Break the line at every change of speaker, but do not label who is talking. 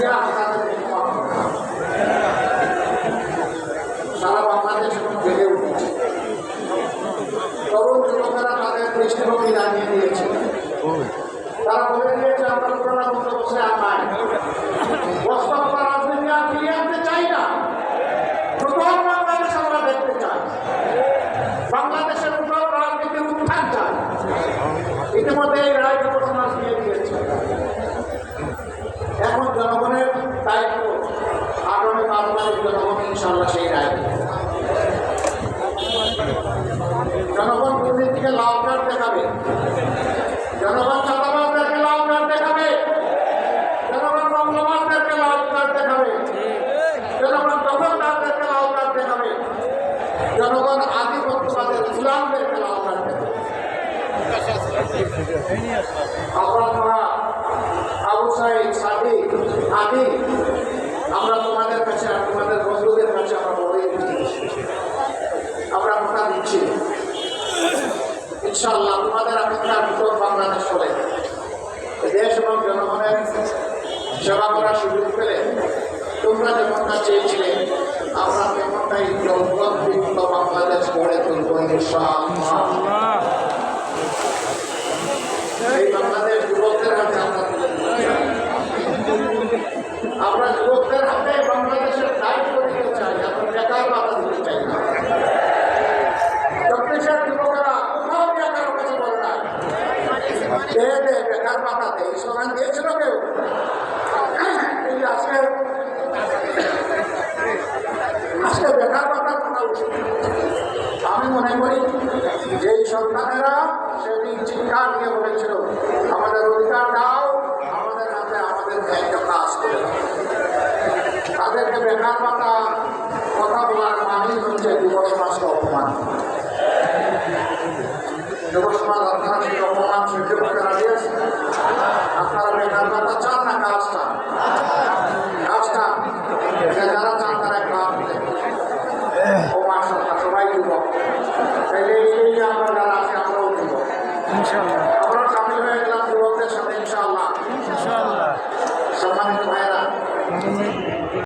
Media আপনাদের সারা বাংলাদেশ জেগে উঠেছে। তরুণ যুবকেরা তাদের দৃষ্টিভঙ্গি জানিয়ে দিয়েছে। তারা বলে দিয়েছে আমরা পুরোনো মতো বসে আর নাই, বাস্তবতা রাজনীতি আর ফিরিয়ে আনতে চাই না। নতুন বাংলাদেশ আমরা দেখতে চাই, বাংলাদেশের নতুন রাজনীতির উত্থান চাই। ইতিমধ্যে এই রায় ঘোষণা দিয়ে দিয়েছে। এখন জনগণের দায়িত্ব, আগামী 5 তারিখ জনগণ ইনশাল্লাহ সেই রায় জনগণ দুর্নীতিকে লাল কার্ড দেখাবে, জনগণ চাঁদাবাজদেরকে লাল কার্ড দেখাবে, জনগণ রমলাবাজদেরকে লাল কার্ড দেখাবে, জনগণ দখলদারদেরকে লাল কার্ড দেখাবে, জনগণ আধিপত্যবাদের গুলামদেরকে লাল কার্ড দেখাবে। আপনারা আবু সাইদ সাদিক আদি আমরা তোমাদের কাছে আর তোমাদের বন্ধুদের কাছে আমরা বলেই দিচ্ছি, আমরা কথা দিচ্ছি ইনশাআল্লাহ তোমাদের অপেক্ষার নতুন বাংলাদেশ চলে। দেশ এবং জনগণের সেবা করার সুযোগ পেলে তোমরা যেমনটা চেয়েছিলে আমরা তেমনটাই জনগণভিত্তিক বাংলাদেশ গড়ে তুলব ইনশাআল্লাহ। এই বাংলাদেশ যুবকদের হাতে আমরা তুলে দিতে চাই। আমরা যুবকদের হাতে বাংলাদেশের দায়িত্ব দিতে চাই, আমরা বেকার ভাতা দিতে চাই না। চব্বিশের যুবকেরা কোথাও বেকার কথা বলে না, বেকার ভাতাতে স্লোগান দিয়েছিল কেউ? আজকে বেকার ভাতার কথা উঠছে। আমি মনে করি যে সন্তানেরা সেদিন চিৎকার দিয়ে বলেছিল আমাদের অধিকার দাও, আমাদের হাতে আমাদের দায়িত্ব কাজ করে দাও। তাদেরকে বেকার ভাতা কথা বলার মানেই হচ্ছে যুব সমাজকে অপমান। যুব সমাজ আপনারা সেই অপমান সহ্য করতে রাজি আছে? আপনারা বেকার ভাতা চান না কাজ চান? কাজ চান? যারা চান তারা কাজ ও মাসা সবাই যুবক, তাইলে এই আমরা যারা আছে আমরাও যুবক ইনশাআল্লাহ।